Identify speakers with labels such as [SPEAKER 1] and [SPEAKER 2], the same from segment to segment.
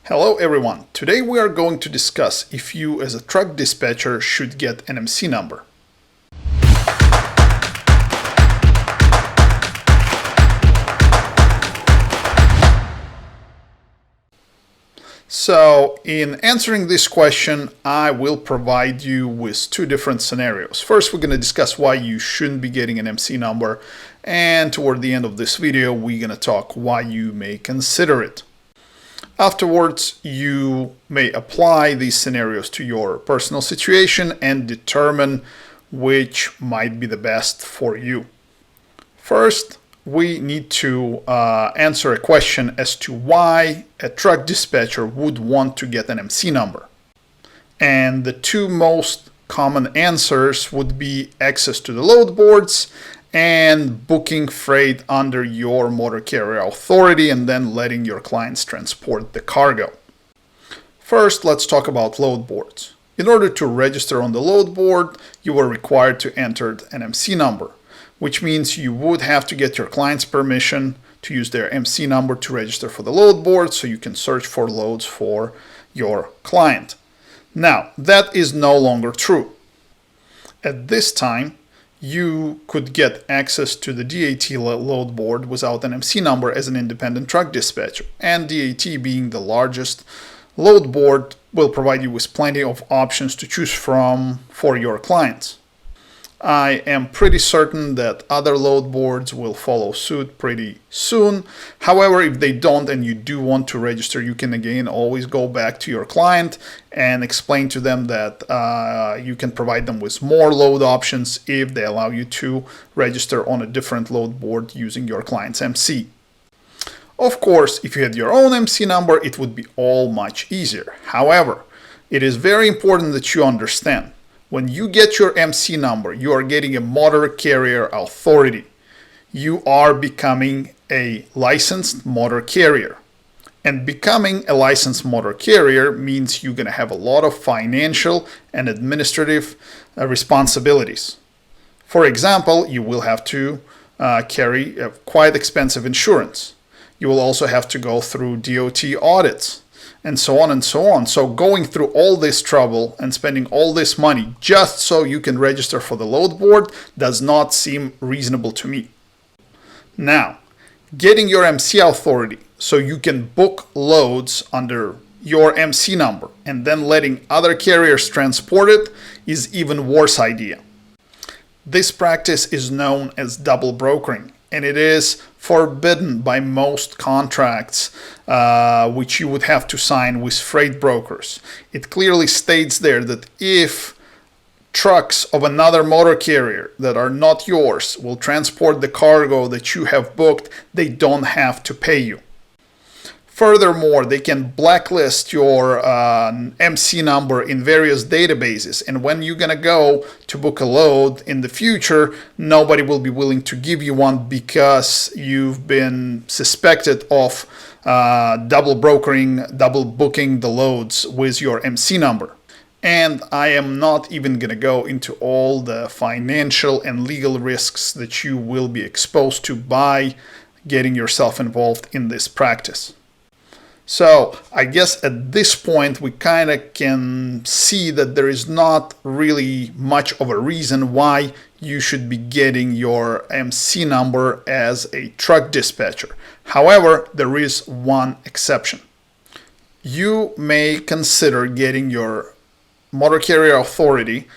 [SPEAKER 1] Hello everyone, today we are going to discuss if you as a truck dispatcher should get an MC number. So in answering this question, I will provide you with two different scenarios. First, we're going to discuss why you shouldn't be getting an MC number, and toward the end of this video, we're going to talk why you may consider it. Afterwards, you may apply these scenarios to your personal situation and determine which might be the best for you. First, we need to answer a question as to why a truck dispatcher would want to get an MC number. And the two most common answers would be access to the load boards and booking freight under your motor carrier authority and then letting your clients transport the cargo. First, let's talk about load boards. In order to register on the load board, you are required to enter an MC number, which means you would have to get your client's permission to use their MC number to register for the load board so you can search for loads for your client. Now, that is no longer true. At this time, you could get access to the DAT load board without an MC number as an independent truck dispatcher, and DAT, being the largest load board, will provide you with plenty of options to choose from for your clients. I am pretty certain that other load boards will follow suit pretty soon. However, if they don't and you do want to register, you can again always go back to your client and explain to them that you can provide them with more load options if they allow you to register on a different load board using your client's MC. Of course, if you had your own MC number, it would be all much easier. However, it is very important that you understand, when you get your MC number, you are getting a motor carrier authority. You are becoming a licensed motor carrier. And becoming a licensed motor carrier means you're going to have a lot of financial and administrative responsibilities. For example, you will have to carry a quite expensive insurance. You will also have to go through DOT audits, and so on and so on. So going through all this trouble and spending all this money just so you can register for the load board does not seem reasonable to me. Now, getting your MC authority so you can book loads under your MC number and then letting other carriers transport it is even worse idea. This practice is known as double brokering, and it is forbidden by most contracts which you would have to sign with freight brokers. It clearly states there that if trucks of another motor carrier that are not yours will transport the cargo that you have booked, they don't have to pay you. Furthermore, they can blacklist your MC number in various databases, and when you're gonna go to book a load in the future, nobody will be willing to give you one because you've been suspected of double brokering, double booking the loads with your MC number. And I am not even gonna go into all the financial and legal risks that you will be exposed to by getting yourself involved in this practice. So I guess at this point we kind of can see that there is not really much of a reason why you should be getting your MC number as a truck dispatcher. However, there is one exception. You may consider getting your motor carrier authority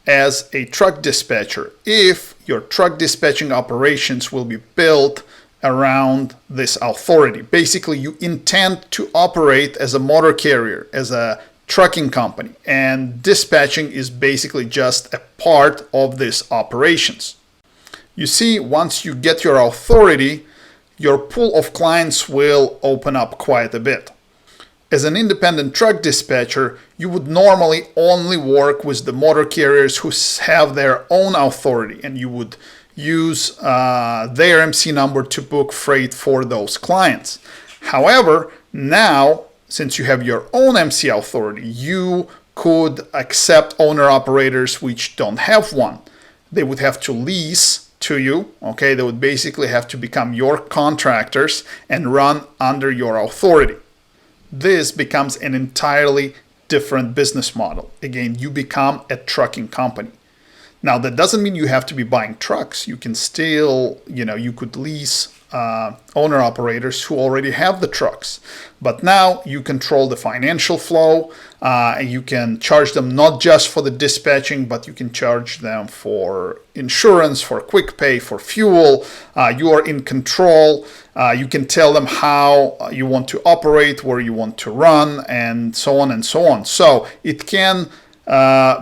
[SPEAKER 1] as a truck dispatcher if your truck dispatching operations will be built around this authority. Basically, you intend to operate as a motor carrier, as a trucking company, and dispatching is basically just a part of this operations. You see, once you get your authority, your pool of clients will open up quite a bit. As an independent truck dispatcher, you would normally only work with the motor carriers who have their own authority, and you would use their MC number to book freight for those clients. However, now, since you have your own MC authority, you could accept owner-operators which don't have one. They would have to lease to you, okay? They would basically have to become your contractors and run under your authority. this becomes an entirely different business model. Again, you become a trucking company. Now, that doesn't mean you have to be buying trucks. You can still, you could lease owner-operators who already have the trucks. But now you control the financial flow. And you can charge them not just for the dispatching, but you can charge them for insurance, for quick pay, for fuel. You are in control. You can tell them how you want to operate, where you want to run, and so on and so on. So it can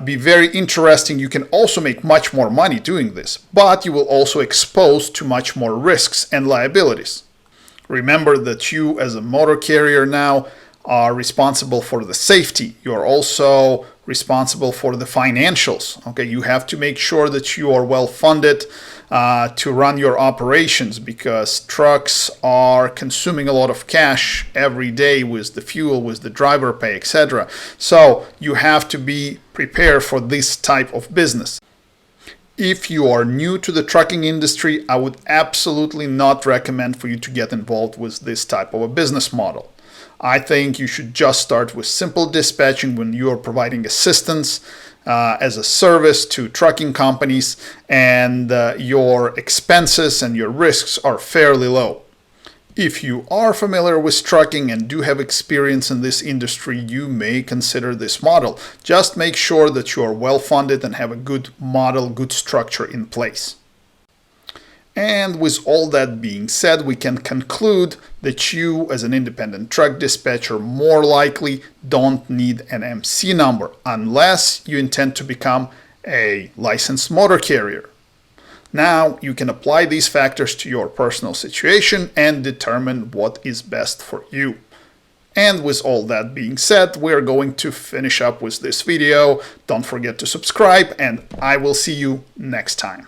[SPEAKER 1] be very interesting. You can also make much more money doing this, but you will also expose to much more risks and liabilities. Remember that you, as a motor carrier now, are responsible for the safety. You're also responsible for the financials. Okay, you have to make sure that you are well funded to run your operations, because trucks are consuming a lot of cash every day with the fuel, with the driver pay, etc. So you have to be prepared for this type of business. If you are new to the trucking industry, I would absolutely not recommend for you to get involved with this type of a business model. I think you should just start with simple dispatching when you are providing assistance as a service to trucking companies, and your expenses and your risks are fairly low. If you are familiar with trucking and do have experience in this industry, you may consider this model. Just make sure that you are well funded and have a good model, good structure in place. And with all that being said, we can conclude that you, as an independent truck dispatcher, more likely don't need an MC number unless you intend to become a licensed motor carrier. Now you can apply these factors to your personal situation and determine what is best for you. And with all that being said, we're going to finish up with this video. Don't forget to subscribe, and I will see you next time.